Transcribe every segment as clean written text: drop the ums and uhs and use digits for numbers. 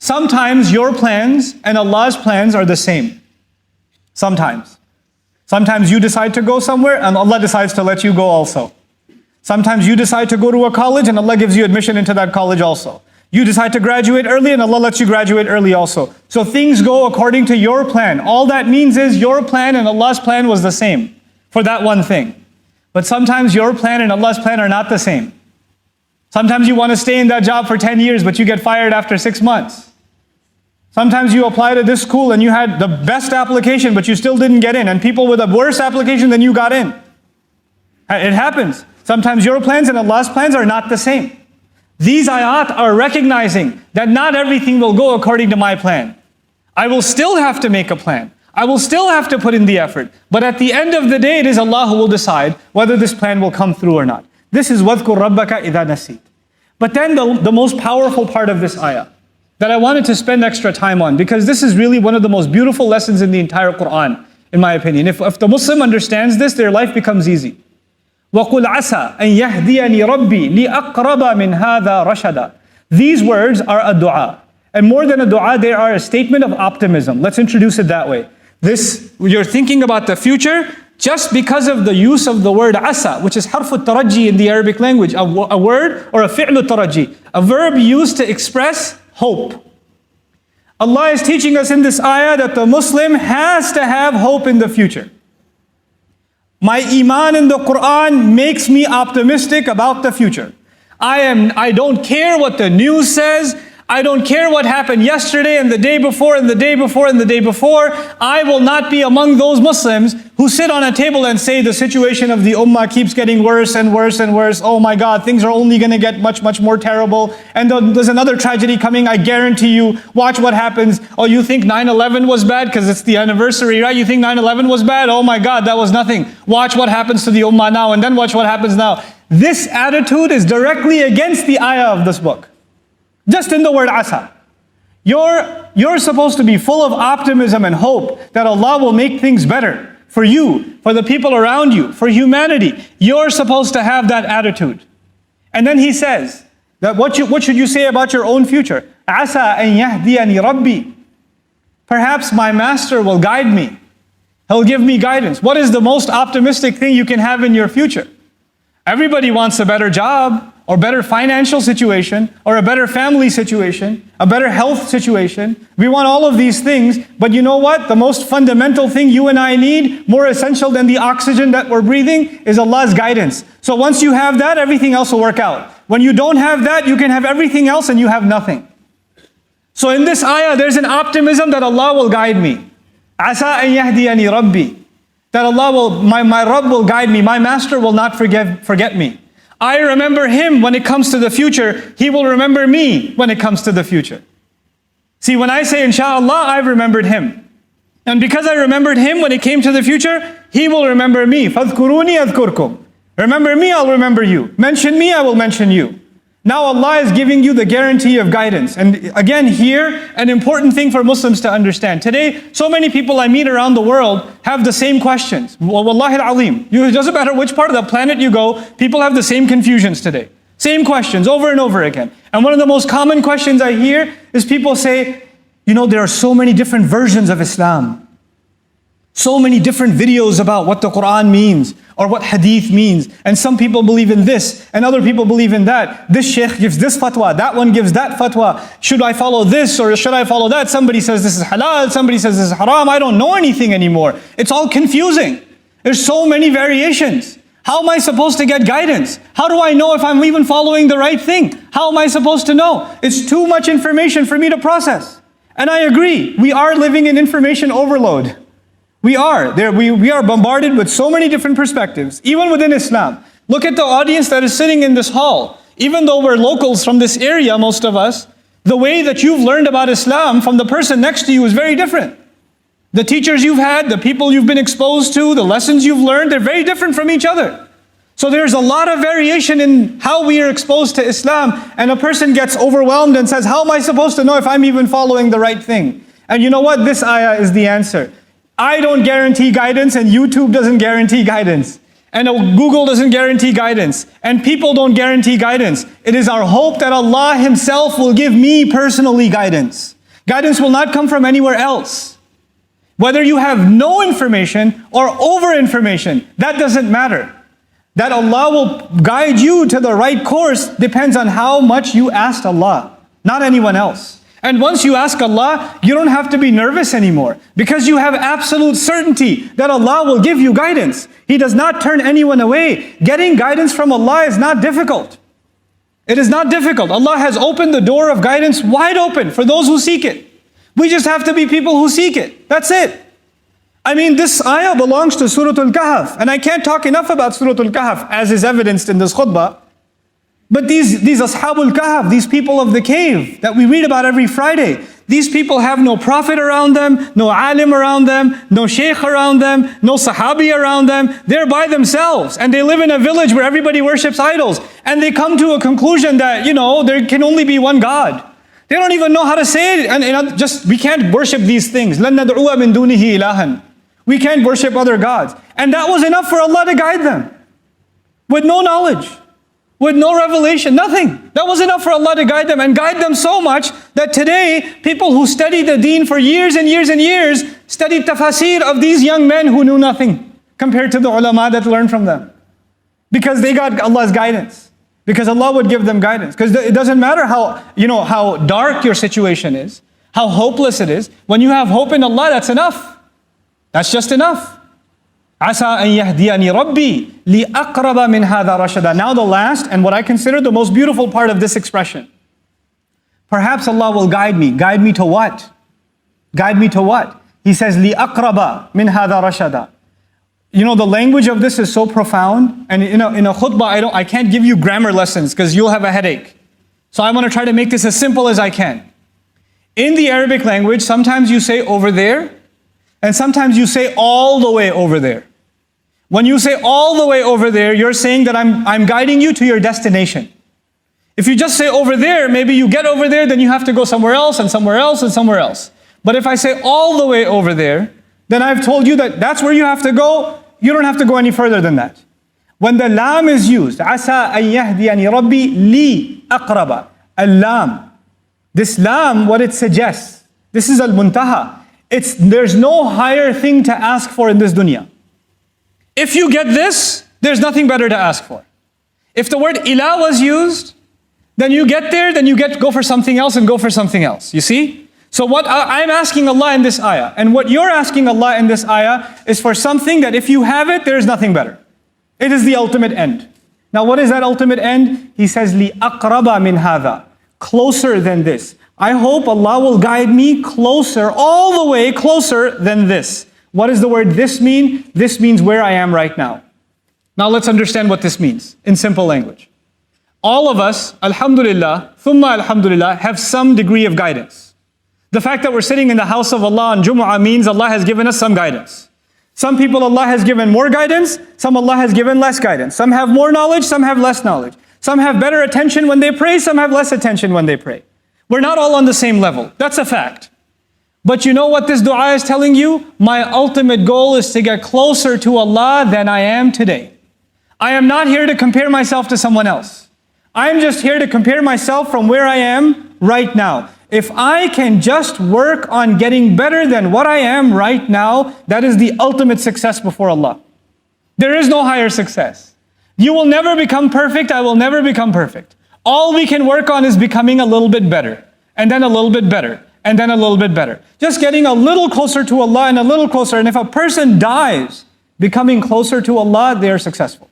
Sometimes your plans and Allah's plans are the same. Sometimes. Sometimes you decide to go somewhere and Allah decides to let you go also. Sometimes you decide to go to a college and Allah gives you admission into that college also. You decide to graduate early and Allah lets you graduate early also. So things go according to your plan. All that means is your plan and Allah's plan was the same for that one thing. But sometimes your plan and Allah's plan are not the same. Sometimes you want to stay in that job for 10 years, but you get fired after 6 months. Sometimes you apply to this school and you had the best application, but you still didn't get in. And people with a worse application than you got in. It happens. Sometimes your plans and Allah's plans are not the same. These ayat are recognizing that not everything will go according to my plan. I will still have to make a plan. I will still have to put in the effort. But at the end of the day, it is Allah who will decide whether this plan will come through or not. This is وَذْكُرْ رَبَّكَ إِذَا نَسِيتَ. But then the most powerful part of this ayah that I wanted to spend extra time on, because this is really one of the most beautiful lessons in the entire Quran, in my opinion. If the Muslim understands this, their life becomes easy. وَقُلْ عَسَىٰ أَن يَهْدِيَنِي رَبِّي لِأَقْرَبَ مِنْ هَذَا رَشَدًا. These words are a dua. And more than a dua, they are a statement of optimism. Let's introduce it that way. You're thinking about the future just because of the use of the word asa, which is harf al-taraji in the Arabic language, a word or a fi'l al-taraji, a verb used to express hope. Allah is teaching us in this ayah that the Muslim has to have hope in the future. My iman in the Quran makes me optimistic about the future. I don't care what the news says. I don't care what happened yesterday and the day before and the day before and the day before. I will not be among those Muslims who sit on a table and say the situation of the ummah keeps getting worse and worse and worse. Oh my God, things are only going to get much, much more terrible. And there's another tragedy coming, I guarantee you. Watch what happens. Oh, you think 9/11 was bad because it's the anniversary, right? You think 9/11 was bad? Oh my God, that was nothing. Watch what happens to the ummah now and then watch what happens now. This attitude is directly against the ayah of this book. Just in the word asa. You're supposed to be full of optimism and hope that Allah will make things better for you, for the people around you, for humanity. You're supposed to have that attitude. And then he says that what should you say about your own future? Asa an yahdiyani rabbi. Perhaps my master will guide me. He'll give me guidance. What is the most optimistic thing you can have in your future? Everybody wants a better job, or better financial situation, or a better family situation, a better health situation. We want all of these things, but you know what? The most fundamental thing you and I need, more essential than the oxygen that we're breathing, is Allah's guidance. So once you have that, everything else will work out. When you don't have that, you can have everything else and you have nothing. So in this ayah, there's an optimism that Allah will guide me. Asa an yahdiyani rabbi. That my Rabb will guide me, my master will not forget me. I remember him when it comes to the future. He will remember me when it comes to the future. See, when I say inshallah, I've remembered him. And because I remembered him when it came to the future, he will remember me. فَاذْكُرُونِي أَذْكُرْكُمْ. Remember me, I'll remember you. Mention me, I will mention you. Now Allah is giving you the guarantee of guidance. And again here, an important thing for Muslims to understand. Today, so many people I meet around the world have the same questions. Wallahi al-alim. It doesn't matter which part of the planet you go, people have the same confusions today. Same questions over and over again. And one of the most common questions I hear is people say, you know, there are so many different versions of Islam. So many different videos about what the Quran means or what hadith means. And some people believe in this and other people believe in that. This sheikh gives this fatwa, that one gives that fatwa. Should I follow this or should I follow that? Somebody says this is halal, somebody says this is haram. I don't know anything anymore. It's all confusing. There's so many variations. How am I supposed to get guidance? How do I know if I'm even following the right thing? How am I supposed to know? It's too much information for me to process. And I agree, we are living in information overload. We are bombarded with so many different perspectives, even within Islam. Look at the audience that is sitting in this hall. Even though we're locals from this area, most of us, the way that you've learned about Islam from the person next to you is very different. The teachers you've had, the people you've been exposed to, the lessons you've learned, they're very different from each other. So there's a lot of variation in how we are exposed to Islam, and a person gets overwhelmed and says, how am I supposed to know if I'm even following the right thing? And you know what? This ayah is the answer. I don't guarantee guidance, and YouTube doesn't guarantee guidance. And Google doesn't guarantee guidance. And people don't guarantee guidance. It is our hope that Allah Himself will give me personally guidance. Guidance will not come from anywhere else. Whether you have no information or over information, that doesn't matter. That Allah will guide you to the right course depends on how much you asked Allah, not anyone else. And once you ask Allah, you don't have to be nervous anymore because you have absolute certainty that Allah will give you guidance. He does not turn anyone away. Getting guidance from Allah is not difficult. It is not difficult. Allah has opened the door of guidance wide open for those who seek it. We just have to be people who seek it. That's it. I mean, this ayah belongs to Surah Al-Kahf, and I can't talk enough about Surah Al-Kahf as is evidenced in this khutbah. But these Ashabul Kahf, these people of the cave that we read about every Friday, these people have no prophet around them, no alim around them, no sheikh around them, no sahabi around them. They're by themselves and they live in a village where everybody worships idols. And they come to a conclusion that, there can only be one God. They don't even know how to say it. And we can't worship these things. لَن نَدْعُوَ مِن دُونِهِ إِلَهًا. We can't worship other gods. And that was enough for Allah to guide them. With no knowledge. With no revelation, nothing. That was enough for Allah to guide them and guide them so much that today, people who study the deen for years and years and years, study tafasir of these young men who knew nothing compared to the ulama that learned from them. Because they got Allah's guidance. Because Allah would give them guidance. Because it doesn't matter how dark your situation is, how hopeless it is. When you have hope in Allah, that's enough. That's just enough. عسى أن يهديني ربي لأقرب من هذا رشدا. Now the last and what I consider the most beautiful part of this expression. Perhaps Allah will guide me. Guide me to what? Guide me to what? He says لأقرب من هذا رشدا. The language of this is so profound, and in a khutbah I can't give you grammar lessons because you'll have a headache. So I want to try to make this as simple as I can. In the Arabic language, sometimes you say over there, and sometimes you say all the way over there. When you say all the way over there, you're saying that I'm guiding you to your destination. If you just say over there, maybe you get over there, then you have to go somewhere else and somewhere else and somewhere else. But if I say all the way over there, then I've told you that that's where you have to go. You don't have to go any further than that. When the lam is used, عَسَىٰ أَن يَهْدِيَنِي رَبِّي لِي أَقْرَبَ. Al-lam. This lam, what it suggests, this is al-muntaha. There's no higher thing to ask for in this dunya. If you get this, there's nothing better to ask for. If the word ilah was used, then you get there, then go for something else and go for something else. You see? So what I'm asking Allah in this ayah, and what you're asking Allah in this ayah, is for something that if you have it, there's nothing better. It is the ultimate end. Now what is that ultimate end? He says, لِأَقْرَبَ مِنْ هَذَا. Closer than this. I hope Allah will guide me closer, all the way closer than this. What does the word this mean? This means where I am right now. Now let's understand what this means in simple language. All of us, alhamdulillah, thumma alhamdulillah, have some degree of guidance. The fact that we're sitting in the house of Allah on Jumu'ah means Allah has given us some guidance. Some people Allah has given more guidance, some Allah has given less guidance. Some have more knowledge, some have less knowledge. Some have better attention when they pray, some have less attention when they pray. We're not all on the same level. That's a fact. But you know what this dua is telling you? My ultimate goal is to get closer to Allah than I am today. I am not here to compare myself to someone else. I'm just here to compare myself from where I am right now. If I can just work on getting better than what I am right now, that is the ultimate success before Allah. There is no higher success. You will never become perfect, I will never become perfect. All we can work on is becoming a little bit better, and then a little bit better, and then a little bit better. Just getting a little closer to Allah and a little closer. And if a person dies becoming closer to Allah, they are successful.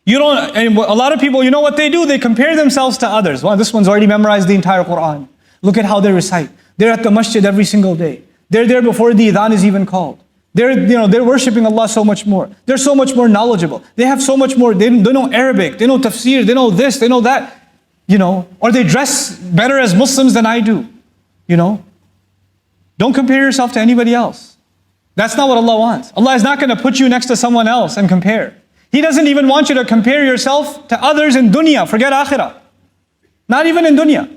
And a lot of people, you know what they do? They compare themselves to others. Well, this one's already memorized the entire Quran. Look at how they recite. They're at the masjid every single day. They're there before the adhan is even called. They're worshiping Allah so much more. They're so much more knowledgeable. They have so much more. They know Arabic. They know tafsir. They know this. They know that. Or they dress better as Muslims than I do. Don't compare yourself to anybody else. That's not what Allah wants. Allah is not going to put you next to someone else and compare. He doesn't even want you to compare yourself to others in dunya. Forget akhirah. Not even in dunya.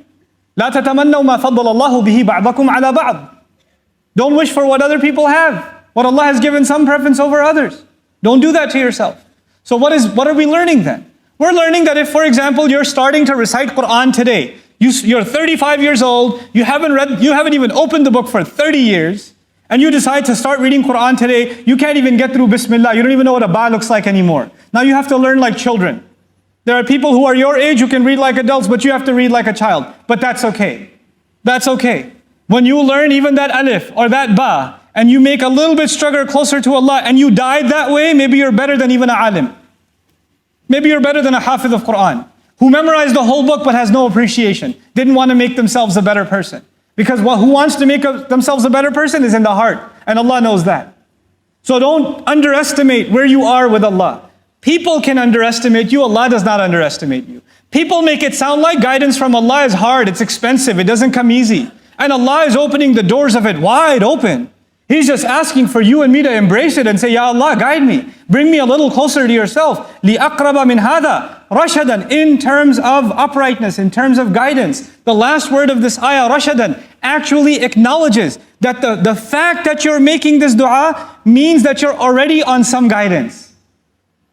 لا تتمنوا ما فضل الله به بعضكم على بعض. Don't wish for what other people have. What Allah has given some preference over others. Don't do that to yourself. So what are we learning then? We're learning that if, for example, you're starting to recite Quran today, You're 35 years old, you haven't even opened the book for 30 years, and you decide to start reading Quran today. You can't even get through Bismillah. You don't even know what a ba looks like anymore. Now you have to learn like children. There are people who are your age who can read like adults, but you have to read like a child. But that's okay. That's okay. When you learn even that alif or that ba, and you make a little bit struggle closer to Allah, and you died that way, maybe you're better than even a alim. Maybe you're better than a hafiz of Quran, who memorized the whole book but has no appreciation, didn't want to make themselves a better person. Because who wants to make themselves a better person is in the heart, and Allah knows that. So don't underestimate where you are with Allah. People can underestimate you, Allah does not underestimate you. People make it sound like guidance from Allah is hard, it's expensive, it doesn't come easy. And Allah is opening the doors of it wide open. He's just asking for you and me to embrace it and say, Ya Allah, guide me. Bring me a little closer to yourself. لِأَقْرَبَ مِنْ هَذَا رَشَدًا, in terms of uprightness, in terms of guidance. The last word of this ayah, رَشَدًا, actually acknowledges that the fact that you're making this dua means that you're already on some guidance.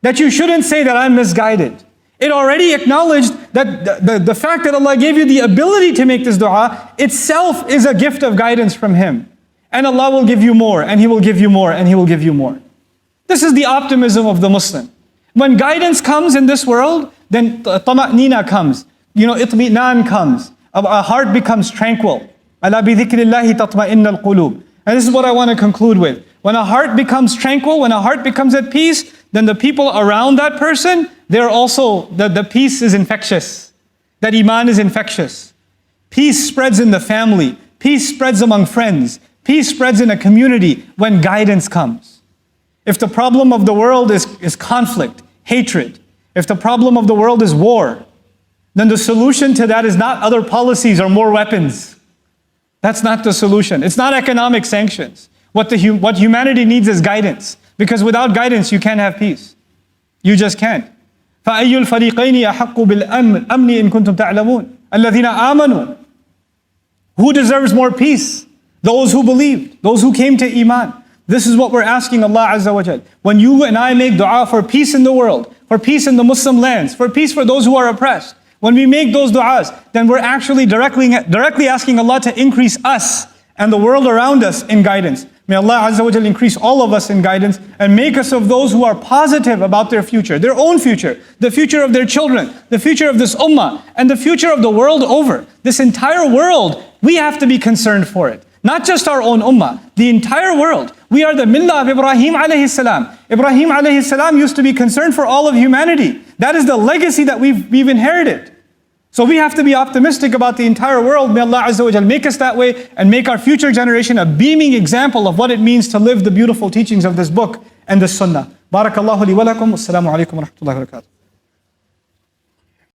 That you shouldn't say that I'm misguided. It already acknowledged that the fact that Allah gave you the ability to make this dua itself is a gift of guidance from Him. And Allah will give you more, and He will give you more, and He will give you more. This is the optimism of the Muslim. When guidance comes in this world, then tama'nina comes. Itmi'nan comes. A heart becomes tranquil. Ala bi dhikrillahi tatma'innal qulub. And this is what I want to conclude with. When a heart becomes tranquil, when a heart becomes at peace, then the people around that person, they're also, the peace is infectious. That iman is infectious. Peace spreads in the family. Peace spreads among friends. Peace spreads in a community when guidance comes. If the problem of the world is conflict, hatred, if the problem of the world is war, then the solution to that is not other policies or more weapons. That's not the solution. It's not economic sanctions. What humanity needs is guidance. Because without guidance, you can't have peace. You just can't. فَأَيُّ الْفَرِيقَيْنِ أَحَقُّ بِالْأَمْنِ إِن كُنتُمْ تَعْلَمُونَ الَّذِينَ آمَنُوا. Who deserves more peace? Those who believed, those who came to iman. This is what we're asking Allah Azza wa Jal. When you and I make dua for peace in the world, for peace in the Muslim lands, for peace for those who are oppressed, when we make those du'as, then we're actually directly asking Allah to increase us and the world around us in guidance. May Allah Azza wa Jal increase all of us in guidance and make us of those who are positive about their future, their own future, the future of their children, the future of this ummah, and the future of the world over. This entire world, we have to be concerned for it. Not just our own ummah, the entire world. We are the millah of Ibrahim alayhi salam. Ibrahim alayhi salam used to be concerned for all of humanity. That is the legacy that we've inherited. So we have to be optimistic about the entire world. May Allah Azza wa Jal make us that way and make our future generation a beaming example of what it means to live the beautiful teachings of this book and the sunnah. Barakallahu li wa lakum. Wassalamu alaikum wa rahmatullahi wa barakatuh.